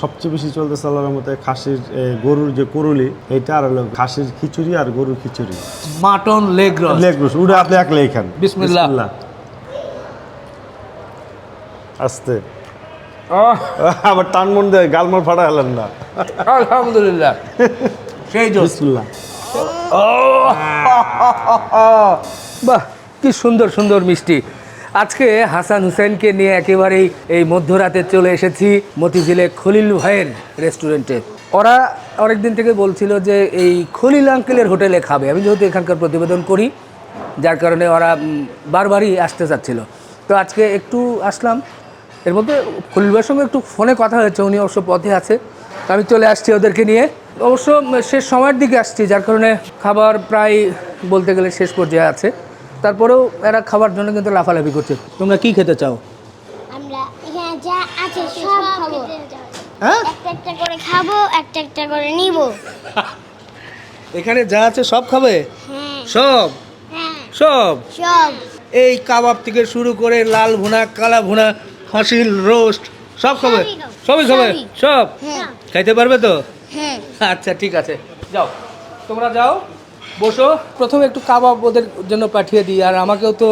সবচেয়ে বেশি চলতেছে আল্লাহর মতে খাসির গরুর যে করুলি এটা, আর হলো খাসির খিচুড়ি আর গরুর খিচুড়ি। Mutton leg roast. Leg roast ওটা আপনি একলাই খান। বিসমিল্লাহ। আস্তে আবার টান মন দেয়, গালমার ফাটা গেলেন না। আলহামদুলিল্লাহ, সেই জোস। বিসমিল্লাহ। বাহ, কি সুন্দর সুন্দর মিষ্টি। আজকে হাসান হুসেনকে নিয়ে একেবারেই এই মধ্যরাতে চলে এসেছি মতিঝিলে খলিল ভাইয়ের রেস্টুরেন্টে। ওরা অনেকদিন থেকে বলছিল যে এই খলিল আঙ্কেলের হোটেলে খাবে। আমি যেহেতু এখানকার প্রতিবেদন করি, যার কারণে ওরা বারবারই আসতে চাচ্ছিল। তো আজকে একটু আসলাম। এর মধ্যে খলিল ভাইয়ের সঙ্গে একটু ফোনে কথা হয়েছে, উনি অবশ্য পথে আছে। আমি চলে আসছি ওদেরকে নিয়ে। অবশ্য শেষ সময়ের দিকে আসছি, যার কারণে খাবার প্রায় বলতে গেলে শেষ পর্যায়ে আছে। তারপরেও এরা খাবার জন্য কিন্তু লাফালাফি করছে। তোমরা কি খেতে চাও? আমরা এখানে যা আছে সব খাবো। হ্যাঁ, একটা একটা করে খাবো, একটা একটা করে নিব। এখানে যা আছে সব খাবে? হ্যাঁ সব হ্যাঁ সব সব। এই কাবাব থেকে শুরু করে লাল ভুনা, কালা ভুনা, হাসিল রোস্ট সব খাবে? সবই খাবো। সবই খাবে? সবই। সব হ্যাঁ খাইতে পারবে তো? হ্যাঁ। আচ্ছা, ঠিক আছে, যাও তোমরা যাও, বসো। প্রথমে একটু কাবাব ওদের জন্য পাঠিয়ে দিই। আর আমাকেও তো,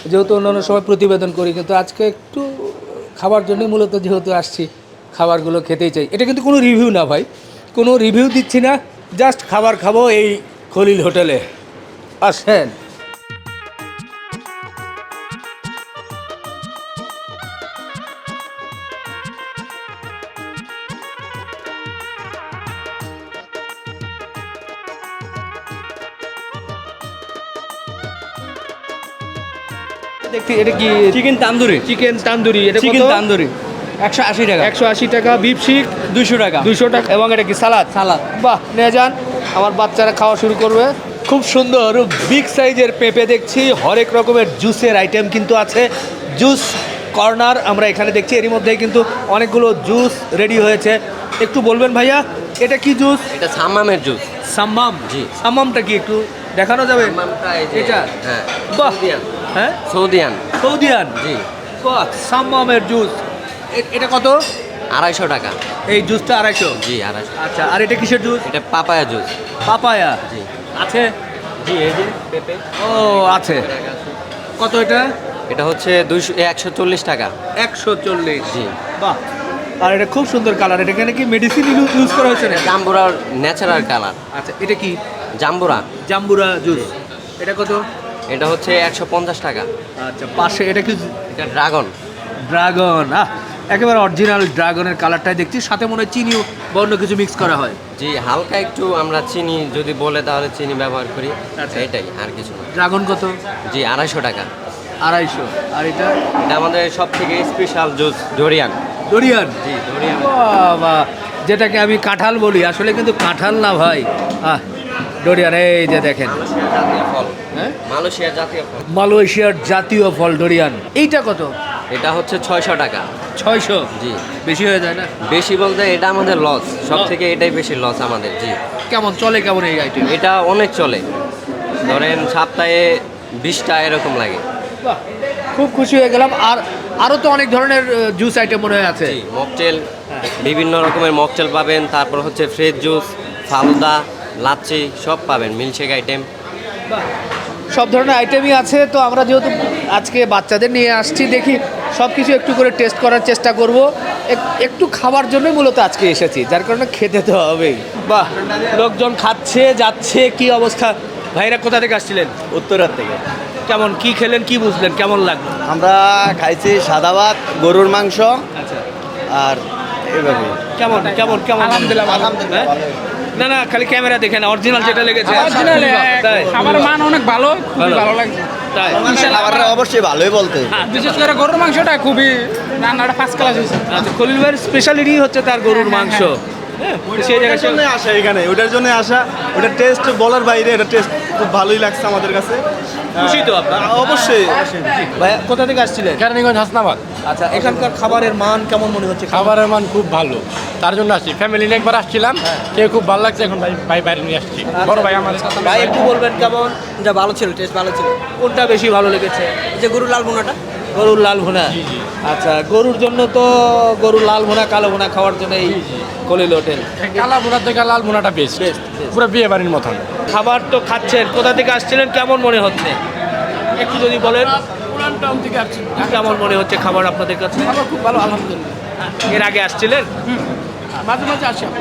যেহেতু অন্যান্য সময় প্রতিবেদন করি, কিন্তু আজকে একটু খাবার জন্যই মূলত যেহেতু আসছি, খাবারগুলো খেতেই চাই। এটা কিন্তু কোনো রিভিউ না ভাই, কোনো রিভিউ দিচ্ছি না, জাস্ট খাবার খাবো এই খলিল হোটেলে। আসেন। দেখছি এটা কি চিকেন তান্দুরি। চিকেন তান্দুরি। এটা চিকেন কত? তান্দুরি 180 টাকা। 180 টাকা। বিফ শিক 200 টাকা। 200 টাকা। এবং এটা কি সালাদ? সালাদ। বাহ, নিয়ে যান, আমার বাচ্চারা খাওয়া শুরু করবে। খুব সুন্দর বিগ সাইজের পেঁপে দেখছি, হরেক রকমের জুসের আইটেম কিন্তু আছে। জুস কর্নার আমরা এখানে দেখছি, এরই মধ্যেই কিন্তু অনেকগুলো জুস রেডি হয়েছে। একটু বলবেন ভাইয়া, এটা কি জুস? এটা সাম্মামের জুস। সাম্মাম। জি। সাম্মামটা কি একটু দেখানো যাবে? সাম্মামটা এই যে- এটা? হ্যাঁ। বাহ। সৌদিয়ান। হ্যাঁ, সৌদিয়ান। সৌদিয়ান। জি। বাহ, সাম্মামের জুস। এটা কত? 250 টাকা। এই জুসটা 250? জি 250। আচ্ছা, আর এটা কিসের জুস? এটা পাপায়া জুস। পাপায়া জি। আছে? জি, এই যে পেঁপে। ও আছে। কত এটা? এটা হচ্ছে 140 টাকা। 140। জি। বাহ, আর এটা খুব সুন্দর কালার। এটা এখানে কি মেডিসিন ইউজ করা হয়েছে না? জাম্বুরার ন্যাচারাল কালার। আচ্ছা, এটা কি? জাম্বুরা। জাম্বুরা জুস। এটা কত? এটা হচ্ছে 150 টাকা। আচ্ছা, পাশে এটা কি? এটা ড্রাগন। ড্রাগন। একেবারে অরিজিনাল ড্রাগনের কালারটাই দেখছি, সাথে মনে হয় চিনিও বা অন্য কিছু মিক্স করা হয়। জি, হালকা একটু আমরা চিনি যদি বলে তাহলে চিনি ব্যবহার করি। আচ্ছা। এটাই, আর কিছু না। ড্রাগন কত? জি 250 টাকা। 250। আর এটা? এটা আমাদের সব থেকে স্পেশাল জুস ডোরিয়ান। ডোরিয়ান। জি ডোরিয়ান। বাবা, যেটাকে আমি কাঁঠাল বলি, আসলে কিন্তু কাঁঠাল না ভাই। ডোরিয়ান। এই যে দেখেন, মালয়েশিয়ার জাতীয় ফল। হ্যাঁ, মালয়েশিয়ার জাতীয় ফল। মালয়েশিয়ার জাতীয় ফল ডোরিয়ান। এইটা কত? এটা হচ্ছে 600 টাকা। 600? জি। বেশি হয়ে যায় না? বেশি বলতে এটা আমাদের লস, সব থেকে এটাই বেশি লস আমাদের। জি। কেমন চলে, কেমন এই আইটেম? এটা অনেক চলে, ধরেন সপ্তাহে 20টা এরকম লাগে। বাহ, খুব খুশি হয়ে গেলাম। আর আরও তো অনেক ধরনের জুস আইটেম মনে হয় আছে। জি, মকটেল, বিভিন্ন রকমের মকটেল পাবেন, তারপর হচ্ছে ফ্রেশ জুস, ফালুদা, লাচ্ছি সব পাবেন, মিল্কশেক আইটেম। বাহ, সব ধরনের আইটেমই আছে। তো আমরা যেহেতু আজকে বাচ্চাদের নিয়ে আসছি, দেখি সব কিছু একটু করে টেস্ট করার চেষ্টা করব। একটু খাবার জন্যই মূলত আজকে এসেছি, যার কারণে খেতে তো হবেই। বাহ, লোকজন খাচ্ছে যাচ্ছে, কি অবস্থা। ভাইরা কোথা থেকে আসছিলেন? উত্তরার থেকে। কেমন কি খেলেন, কি বুঝলেন, কেমন লাগলো? আমরা খাইছি সাদা ভাত, গরুর মাংস আচ্ছা, আর এইভাবে। কেমন কেমন কেমন? আলহামদুলিল্লাহ, হ্যাঁ? না না, খালি ক্যামেরা দেখে না, অরিজিনাল যেটা লেগেছে। তাই? খাবারের মান অনেক ভালো, খুবই ভালো। ভালো লাগছে। তাই? খাবারটা অবশ্যই ভালোই বলতে। বিশেষ করে গরুর মাংসটা খুবই রান্নাটা ফার্স্ট ক্লাস হয়েছে। আচ্ছা, খলিল ভাইয়ের স্পেশালিটি হচ্ছে তার গরুর মাংস। হ্যাঁ, সেই জায়গায় ওটার জন্য আসা এখানে, ওটার জন্য আসা। ওটা টেস্ট বলার বাইরে, এটা টেস্ট খুব ভালোই লাগছে আমাদের কাছে। খুশি তো আপনারা? অবশ্যই। ভাই কোথা থেকে আসছিলেন? কেরানীগঞ্জ হাসনাবাদ। আচ্ছা, এখানকার খাবারের মান কেমন মনে হচ্ছে? খাবারের মান খুব ভালো, তার জন্য আসছি। ফ্যামিলি নিয়ে একবার আসছিলাম, খেয়ে খুব ভালো লাগছে। এখন ভাই বাইরে নিয়ে আসছি, বড় ভাই আমার। ভাই একটু বলবেন কেমন? এটা ভালো ছিল, টেস্ট ভালো ছিল। কোনটা বেশি ভালো লেগেছে? এই যে গরুর লাল বোনাটা গরুর লাল ভুনা। আচ্ছা, গরুর জন্য তো গরুর লাল ভুনা কালো ভুনা খাওয়ার জন্য এই খলিল হোটেল। কালা ভুনার থেকে লাল ভুনাটা বেস্ট, Best, পুরো বিয়ে বাড়ির মতন। খাবার তো খাচ্ছেন, কোথা থেকে আসছিলেন, কেমন মনে হচ্ছে একটু যদি বলেন? পুরান টাউন থেকে আসছি। কেমন মনে হচ্ছে খাবার আপনাদের কাছে? খাবার খুব ভালো, আলহামদুলিল্লাহ। এর আগে আসছিলেন? মাঝে মাঝে আসি আমরা।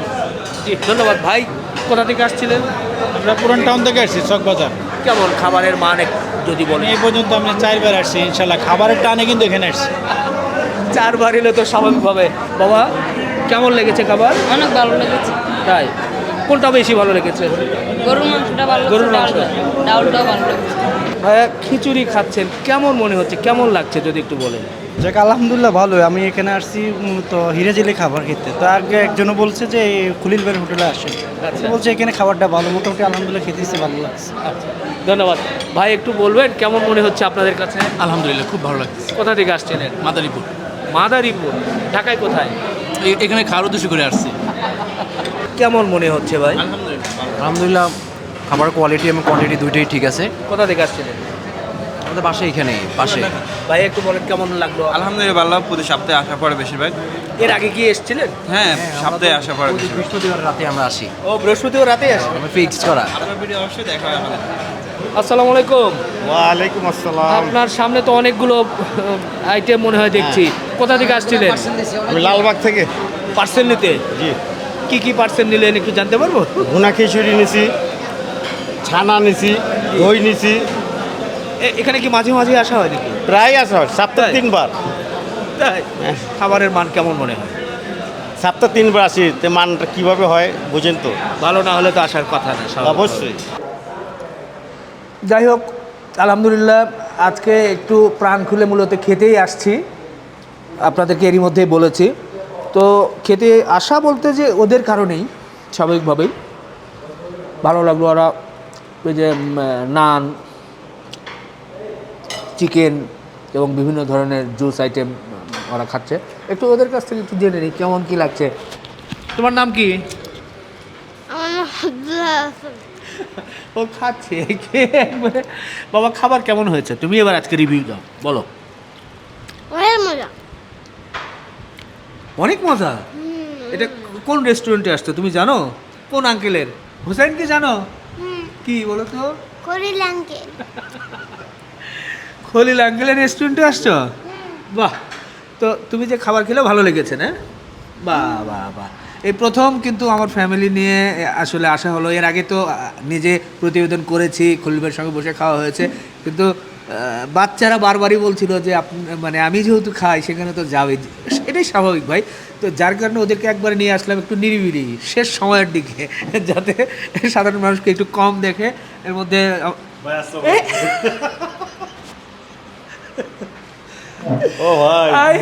জি, ধন্যবাদ ভাই। কোথা থেকে আসছিলেন? আমরা পুরান টাউন থেকে আসছি, চকবাজার। কেমন খাবারের মান যদি বলেন? এই পর্যন্ত আমরা 4 বার আসছি, ইনশাল্লাহ খাবারের টানে কিন্তু এখানে আসছি। 4 বার এলে তো স্বাভাবিকভাবে। বাবা, কেমন লেগেছে খাবার? অনেক ভালো লেগেছে। তাই কোনটা বেশি ভালো লেগেছে? গরুর মাংসটা ভালো গরুর লেগেছে, মাংস। ডাউলটাও ভালো লেগেছে। ভাইয়া খিচুড়ি খাচ্ছেন, কেমন মনে হচ্ছে, কেমন লাগছে যদি একটু বলেন? যাক আলহামদুলিল্লাহ ভালো। আমি এখানে আসছি তো হিরাজেলি খাবার খেতে। তো আগে একজনও বলছে যে এই খলিল ভাইয়ের হোটেলে আসে, আচ্ছা। বলছে এখানে খাবারটা ভালো, মোটামুটি আলহামদুলিল্লাহ খেতেছি, ভালো লাগছে। ধন্যবাদ ভাই। একটু বলবেন কেমন মনে হচ্ছে আপনাদের কাছে? আলহামদুলিল্লাহ খুব ভালো লাগছে। কোথা থেকে আসছিলেন? মাদারীপুর, মাদারীপুর। ঢাকায় কোথায়? এখানে খাওয়ার উদ্দেশ্য করে আসছি। কেমন মনে হচ্ছে ভাই? আলহামদুলিল্লাহ, খাবার কোয়ালিটি এবং কোয়ান্টিটি দুইটাই ঠিক আছে। কোথা থেকে আসছিলেন? আমাদের বাসা এখানেই পাশে। ভাই একটু বলেন কেমন লাগলো? আলহামদুলিল্লাহ ভালো, প্রতি সপ্তাহে আসা পড়ে বেশিরভাগ। এর আগে কি এসেছিলেন? হ্যাঁ, সপ্তাহে আসা পড়ে প্রতি বৃহস্পতিবার রাতে আমরা আসি, ও, বৃহস্পতিবার রাতে আসেন? আমরা ফিক্সড করা। আপনার ভিডিও অবশ্যই দেখা হয় আমাদের। আসসালামু আলাইকুম। ওয়ালাইকুম আসসালাম। আপনার সামনে তো অনেকগুলো আইটেম মনে হয় দেখছি। কোথা থেকে আসছিলেন? আমি লালবাগ থেকে। পার্সেল নিতে? জি। কি পার্সেল নিলেন একটু জানতে পারবো? ভুনা খিচুড়ি নিছি, ছানা নিছি, দই নিছি। এখানে কি মাঝে মাঝে আসা হয় নাকি? প্রায় আসা হয়, সপ্তাহে তাই? 3 বার। তাই? খাবারের মান কেমন মনে হয়? সপ্তাহে 3 বার আসি, তে মানটা কিভাবে হয় বুঝেন তো? ভালো না হলে তো আসার কথা না। অবশ্যই। যাই হোক, আলহামদুলিল্লাহ আজকে একটু প্রাণ খুলে মূলত খেতেই আসছি, আপনাদেরকে এরই মধ্যেই বলেছি। তো খেতে আসা বলতে যে ওদের কারণেই, স্বাভাবিকভাবেই ভালো লাগলো। ওরা ওই যে নান, চিকেন এবং বিভিন্ন ধরনের জুস আইটেম ওরা খাচ্ছে। একটু ওদের কাছ থেকে একটু জেনে নিই কেমন কী লাগছে। তোমার নাম কি? আমার নাম আব্দুল হাসান। ও খাচ্ছে একবারে। বাবা, খাবার কেমন হয়েছে? তুমি এবার আজকে রিভিউ দাও, বলো। অনেক মজা। অনেক মজা। এটা কোন রেস্টুরেন্টে আসছো তুমি জানো? কোন আঙ্কেলের? হুসাইনকে জানো? কি বলো তো? খলিল আঙ্কেল। খলিল আঙ্কেলের রেস্টুরেন্টে আসছো? বাহ। তো তুমি যে খাবার খেলে ভালো লেগেছে না? বাহ বাহ বাহ। এই প্রথম কিন্তু আমার ফ্যামিলি নিয়ে আসলে আসা হলো। এর আগে তো নিজে প্রতিবেদন করেছি, খলিলের সঙ্গে বসে খাওয়া হয়েছে, কিন্তু বাচ্চারা বারবারই বলছিল যে মানে আমি যেহেতু খাই সেখানে তো যাবে, এটাই স্বাভাবিক ভাই। তো যার কারণে ওদেরকে একবারে নিয়ে আসলাম একটু নিরিবিলি শেষ সময়ের দিকে, যাতে সাধারণ মানুষকে একটু কম দেখে। এর মধ্যে ও ভাই, আই,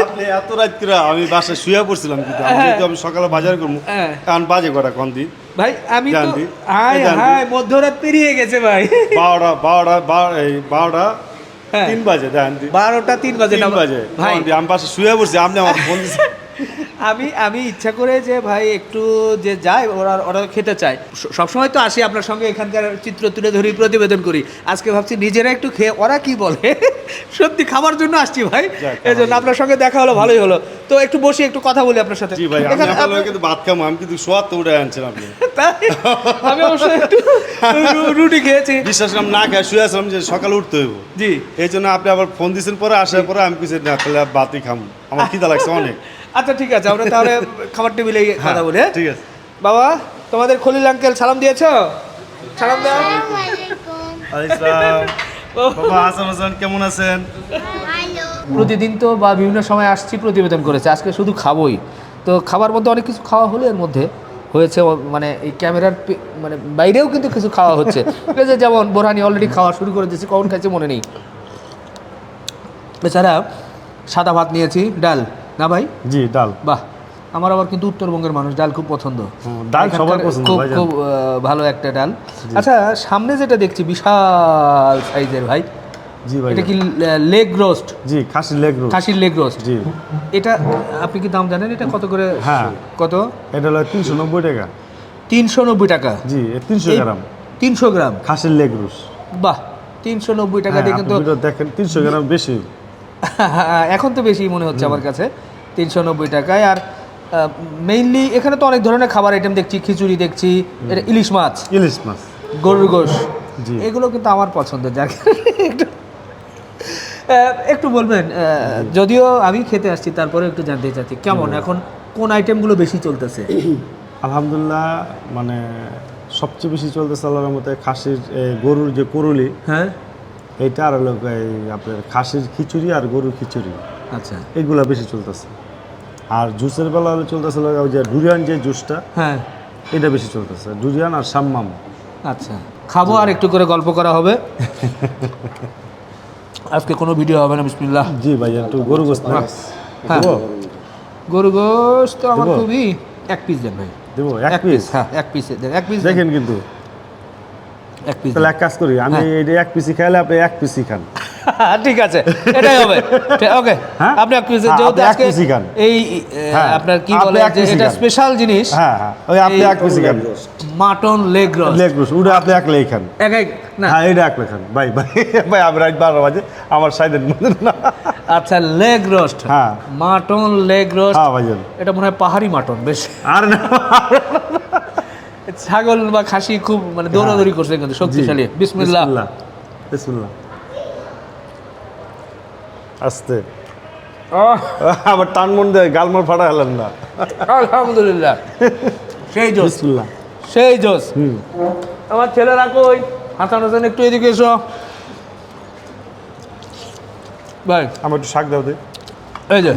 আপনি এত রাত করে, আমি বাসায় শুয়ে পড়ছিলাম, কিন্তু আমি সকালে বাজার করবো। হ্যাঁ। কারণ বাজে কটা কোন দিন ভাই আমি তো জানতি? হাই জানতি? হাই মধ্যরাত পেরিয়ে গেছে ভাই। 12টা হ্যাঁ। 3 বাজে, জানতি? 12টা 3 বাজে না 3 বাজে ভাই। আমি বাসায় শুয়ে পড়ছি, আপনি আমার ফোন দিচ্ছেন। আমি ইচ্ছা করে যে ভাই একটু যে যাই, ওরা খেতে চায়। সবসময় তো আসি আপনার সঙ্গে, এখানকার চিত্র তুলে ধরি, প্রতিবেদন করি। আজকে ভাবছি নিজেরা একটু খেয়ে ওরা কি বলে। সত্যি খাবার জন্য আসছি ভাই, এই জন্য আপনার সঙ্গে দেখা হলো, ভালোই হলো। তো একটু বসি, একটু কথা বলি আপনার সাথে। জি ভাই, আমি এখানে আপনার কিন্তু ভাত খাবো, আমি কিন্তু সোয়াদ তো উঠে আনছিলাম আপনি। তাই? আমি অবশ্যই একটু রুটি খেয়েছি। বিশ্বাস করলাম না খেয়ে শুয়ে আসলাম যে সকালে উঠতে হইব। জি। এই জন্য আপনি আবার ফোন দিয়েছেন পরে, আসার পরে আমি কিছু না তাহলে ভাতই খাবো, আমার খিদা লাগছে অনেক। আচ্ছা ঠিক আছে, আমরা তাহলে খাবার টেবিলে কথা বলি। হ্যাঁ? ঠিক আছে। বাবা, তোমাদের খলিল আঙ্কেল সালাম দিয়েছো? সালাম দাও। আসসালামু আলাইকুম। আসসালাম। ও, বাবা হাসান হোসেন কেমন আছেন? ভালো। প্রতিদিন তো বা বিভিন্ন সময় আসছি, প্রতিবেদন করেছে, আজকে শুধু খাবোই। তো খাবার মধ্যে অনেক কিছু খাওয়া হলো, এর মধ্যে হয়েছে মানে এই ক্যামেরার মানে বাইরেও কিন্তু কিছু খাওয়া হচ্ছে। এই যে যেমন বোরহানি অলরেডি খাওয়া শুরু করে দিয়েছি, কখন খাইছে মনে নেই। এছাড়া সাদা ভাত নিয়েছি, ডাল না ভাই? জি, ডাল। বাহ, আমার আবার কিন্তু উত্তরবঙ্গের মানুষ, ডাল খুব পছন্দ। ডাল সবার এখানকার পছন্দ খুব ভাইজান। খুব ভালো একটা ডাল। আচ্ছা, সামনে যেটা দেখছি বিশাল সাইজের ভাই, জি ভাই। এটা কি লেগ রোস্ট? জি, খাসির লেগ রোস্ট। খাসির লেগ রোস্ট। জি। এটা আপনি কি দাম জানেন এটা কত করে? হ্যাঁ। কত? এটা হলো 390 টাকা। 390 টাকা। জি, 300 এই গ্রাম 300 গ্রাম। খাসির লেগ রোস্ট। বাহ, 390 টাকা দিয়ে কিন্তু দেখেন 300 গ্রাম বেশি। এখন তো বেশি মনে হচ্ছে আমার কাছে 390 টাকায়। আর মেইনলি এখানে তো অনেক ধরনের খাবার আইটেম দেখছি, খিচুড়ি দেখছি, এটা ইলিশ মাছ, ইলিশ মাছ, গরুর গোশ, জি। এগুলো কিন্তু আমার পছন্দের যাকে একটু বলবেন, যদিও আমি খেতে আসছি তারপরে একটু জানতে চাচ্ছি কেমন এখন কোন আইটেমগুলো বেশি চলতেছে? আলহামদুলিল্লাহ, মানে সবচেয়ে বেশি চলতেছে আল্লাহর মতে খাসির গরুর যে কুরুলি, হ্যাঁ এইটা আর হলো এই আপনার খাসির খিচুড়ি আর গরুর খিচুড়ি, আচ্ছা এইগুলা বেশি চলতেছে। আর জুসের বেলা হলে চলতেছে ওই যে ডুরিয়ান যে জুসটা, হ্যাঁ এটা বেশি চলতেছে, ডুরিয়ান আর সাম্মাম। আচ্ছা, খাবো আর একটু করে গল্প করা হবে। আজকে কোনো ভিডিও হবে না, বিসমিল্লাহ। জি ভাই, একটু গরু গোস্ত হ্যাঁ। দেবো? গরু গোশত তো আমার দেবো? খুবই, এক পিস দেন ভাই। দেবো এক পিস? হ্যাঁ এক পিস দেন, এক পিস দেখেন কিন্তু, এক পিস তাহলে এক কাজ করি, আমি হ্যাঁ। এটা এক পিসি খাইলে আপনি এক পিসি খান। ঠিক আছে, এটাই হবে। ওকে, হ্যাঁ? আপনি এক পিস, হ্যাঁ, যেহেতু আপনি এক আজকে পিসই খান। এই হ্যাঁ, আপনার কি আপনি বলে এক যে পিসই এটা খান। স্পেশাল জিনিস, হ্যাঁ হ্যাঁ, ওই আপনি এই এক পিসি খান, mutton leg roast. Leg roast, ওটা আপনি এক লেই খান। এক এক না, হ্যাঁ, এটা এক লে খান ভাই ভাই ভাই, আমি রাত 12 বাজে আমার সাইডের মধ্যে না। আচ্ছা লেগ রোস্ট, হ্যাঁ। মাটন লেগ রোস্ট, হ্যাঁ ভাইজান, এটা মনে হয় পাহাড়ি মাটন বেশ। আর না ছাগল বা খাসি খুব মানে দৌড়াদৌড়ি করছে কিন্তু শক্তিশালী। বিসমিল্লাহ। বিসমিল্লাহ, বিসমিল্লাহ। আস্তে, আবার টান মন দেয়, গালমার ফাটা হলেন না। আলহামদুলিল্লাহ, সেই জোস, বিসমিল্লাহ। সেই জোস। আমার ছেলেরা কই? হাসান হোসেন একটু এদিকে এসো ভাই। আমার একটু শাক দাও দে। এই যে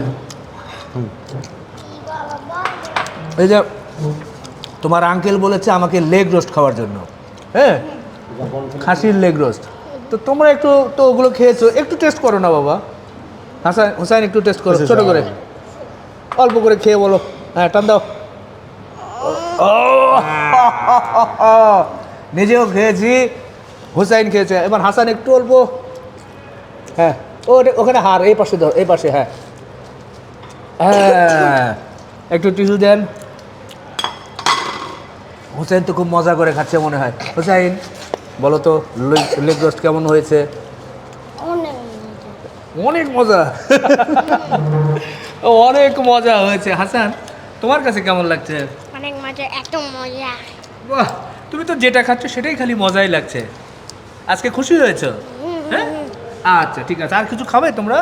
এই যে তোমার আঙ্কেল বলেছে আমাকে লেগ রোস্ট খাওয়ার জন্য, হ্যাঁ খাসির লেগ রোস্ট। তো তোমরা একটু তো ওগুলো খেয়েছো, একটু টেস্ট করো না বাবা। হাসান হোসেন একটু টেস্ট করো, ছোট করে অল্প করে খেয়ে বলো। হ্যাঁ টান দাও। নিজেও খেয়েছি, হুসাইন খেয়েছে, এবার হাসান একটু অল্প। হ্যাঁ ওখানে হার এই পাশে দাও, এই পাশে। হ্যাঁ হ্যাঁ, একটু টিস্যু দেন। হুসাইন তো খুব মজা করে খাচ্ছে মনে হয়। হুসাইন বলো তো লেগ রোস্ট কেমন হয়েছে? অনেক অনেক মজা, অনেক মজা হয়েছে। হাসান তোমার কাছে কেমন লাগছে? অনেক মজা, এত মজা। বাহ, তুমি তো যেটা খাচ্ছ সেটাই খালি মজাই লাগছে। আজকে খুশি হয়েছো? হ্যাঁ আচ্ছা ঠিক আছে, আর কিছু খাবে তোমরা?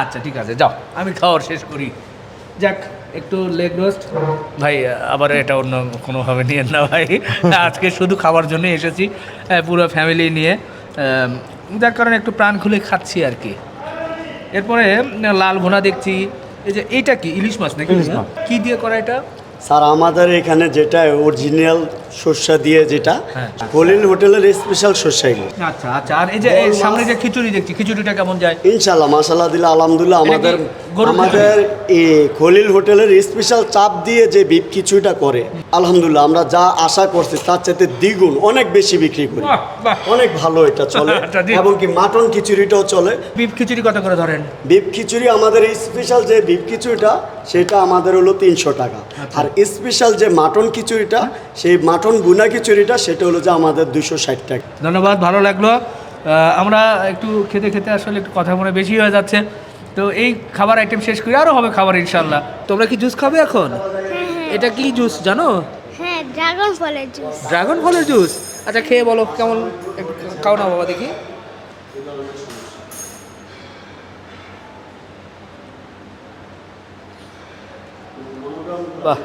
আচ্ছা ঠিক আছে, যাও আমি খাওয়ার শেষ করি। যাক, একটু লেগ রোস্ট ভাই, আবার এটা অন্য কোনোভাবে নিয়ে না ভাই, আজকে শুধু খাওয়ার জন্য এসেছি, পুরো ফ্যামিলি নিয়ে, যার কারণে একটু প্রাণ খুলে খাচ্ছি আর কি। এরপরে লাল ভুনা দেখছি, এই যে এইটা কি ইলিশ মাছ নাকি? ইলিশ মাছ। কি দিয়ে করা এটা? স্যার আমাদের এখানে যেটা অরিজিনাল সর্ষা দিয়ে, যেটা হ্যাঁ। খলিল হোটেলের স্পেশাল সর্ষা এগুলো। আচ্ছা আচ্ছা, আর এই যে এই সামনে যে খিচুড়ি দেখছি, খিচুড়িটা কেমন যায়? ইনশাল্লাহ মাশাল্লাহ দিল্লাহ আলহামদুলিল্লাহ। এটা কি আমাদের গরুর আমাদের এই খলিল হোটেলের স্পেশাল চাপ দিয়ে যে বিফ খিচুড়িটা করে, আলহামদুলিল্লাহ আমরা যা আশা করছি তার চাইতে দ্বিগুণ অনেক বেশি বিক্রি করি। বাহ, বাহ। অনেক ভালো এটা চলে। আচ্ছা, জি। এবং কি মাটন খিচুড়িটাও চলে। বিফ খিচুড়ি কত করে ধরেন? বিফ খিচুড়ি আমাদের স্পেশাল যে বিফ খিচুড়িটা সেটা আমাদের হলো 300 টাকা। আর স্পেশাল যে মাটন খিচুড়িটা, সেই মাটন বুনা খিচুড়িটা সেটা হলো যে আমাদের 260 টাকা। ধন্যবাদ, ভালো লাগলো। আমরা একটু খেতে খেতে আসলে একটু কথা মনে বেশি হয়ে যাচ্ছে, তো এই খাবার আইটেম শেষ করি, আরও হবে খাবার ইনশাল্লাহ। তোমরা কি জুস খাবে এখন? এটা কি জুস জানো? হ্যাঁ, ড্রাগন ফলের জুস। ড্রাগন ফলের জুস। আচ্ছা খেয়ে বলো কেমন, একটু খাও না বাবা দেখি। বাহ,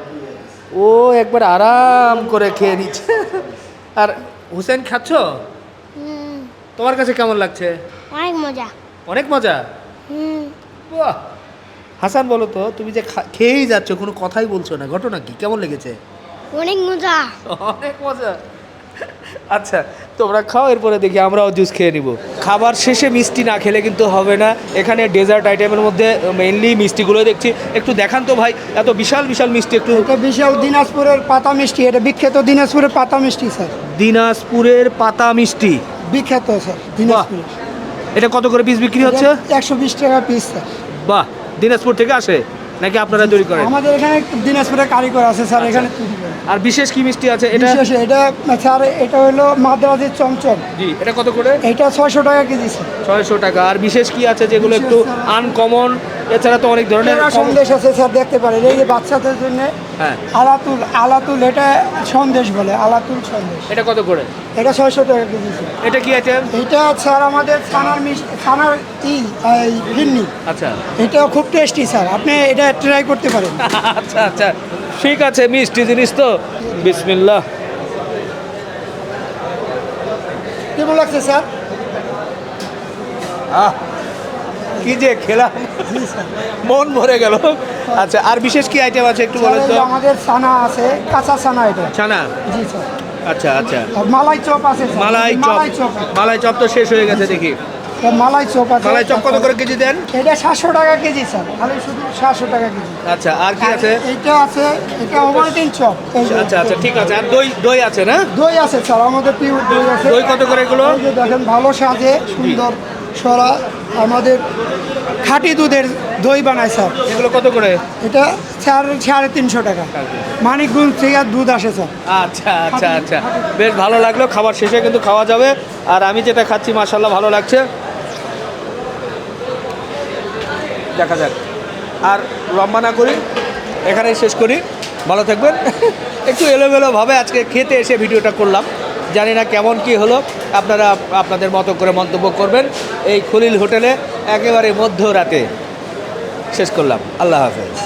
ও একবার আরাম করে খেয়ে নিচ্ছে। আর হুসেন খাচ্ছ? তোমার কাছে কেমন লাগছে? অনেক মজা। অনেক মজা। বাহ, হাসান বলো তো, তুমি যে খেয়েই যাচ্ছ, কোনো কথাই বলছো না, ঘটনা কি, কেমন লেগেছে? অনেক মজা। অনেক মজা। আচ্ছা তোমরা খাও, এরপরে দেখি আমরাও জুস খেয়ে নিব। খাবার শেষে মিষ্টি না খেলে কিন্তু হবে না। এখানে ডেজার্ট আইটেমের মধ্যে মেইনলি মিষ্টিগুলো দেখছি, একটু দেখান তো ভাই, এত বিশাল বিশাল মিষ্টি। একটু বিশাল দিনাজপুরের পাতা মিষ্টি, এটা বিখ্যাত দিনাজপুরের পাতা মিষ্টি স্যার। দিনাজপুরের পাতা মিষ্টি বিখ্যাত স্যার দিনাজপুর। এটা কত করে পিস বিক্রি হচ্ছে? 120 টাকা পিস স্যার। বাহ, দিনাজপুর থেকে আসে? নাকি আপনারা তৈরি করেন? আমাদের এখানে দিনাজপুরে কারিগর আছে স্যার, এখানে তৈরি করে। আর বিশেষ কি মিষ্টি আছে এটা? বিশেষ এটা স্যার, এটা হলো মাদ্রাজের চমচম। জি, এটা কত করে? এটা 600 টাকা কেজি স্যার। 600 টাকা। আর বিশেষ কি আছে যেগুলো বিশেষ একটু স্যার, আনকমন? এছাড়া তো অনেক ধরনের পেয়ারা সন্দেশ আছে স্যার, দেখতে পারেন। এই যে বাচ্চাদের জন্য হ্যাঁ, আলাতুল, আলাতুল এটা সন্দেশ বলে, আলাতুল সন্দেশ। এটা কত করে? এটা 600 টাকা কেজি স্যার। এটা কি আইটেম? এটা স্যার আমাদের ছানার এই ফিরনি। আচ্ছা এটাও খুব টেস্টি স্যার, আপনি এটা ট্রাই করতে পারেন। আচ্ছা আচ্ছা, ঠিক আছে, মিষ্টি জিনিস তো। বিসমিল্লাহ। কেমন লাগছে স্যার? কি যে খেলাম, মন ভরে গেল। আচ্ছা, আর বিশেষ কি আইটেম আছে একটু বলেন তো? আমাদের ছানা আছে, কাঁচা ছানা এটা। ছানা? জি স্যার। আচ্ছা আচ্ছা, আর মালাই চপ আছে স্যার। মালাই চপ। মালাই চপ তো শেষ হয়ে গেছে দেখি। এটা মালাই চপ আছে। মালাই চপ কত করে কেজি দেন? এটা 700 টাকা কেজি স্যার, খালি শুধু 700 টাকা কেজি। আচ্ছা, আর কি আছে? এটা আছে, এটা ওভালটিন চপ। এই যে আচ্ছা আচ্ছা, ঠিক আছে। আর দই, দই আছে না? দই আছে স্যার, আমাদের পিওর দই আছে। দই কত করে এগুলো? এই যে দেখেন, ভালো সাজে, সুন্দর সরা, আমাদের খাঁটি দুধের দই বানায় স্যার। এগুলো কত করে? এটা স্যার 350 টাকা। মানিকগঞ্জ থেকে দুধ আসে স্যার। আচ্ছা আচ্ছা আচ্ছা, বেশ ভালো লাগলো। খাবার শেষে কিন্তু খাওয়া যাবে। আর আমি যেটা খাচ্ছি মাশাআল্লাহ ভালো লাগছে। দেখা যাক, আর লম্বা না করি, এখানেই শেষ করি। ভালো থাকবেন। একটু এলোমেলোভাবে আজকে খেতে এসে ভিডিওটা করলাম, জানি না কেমন কি হলো। আপনারা আপনাদের মতো করে মন্তব্য করবেন। এই খলিল হোটেলে একেবারে মধ্যরাতে শেষ করলাম। আল্লাহ হাফেজ।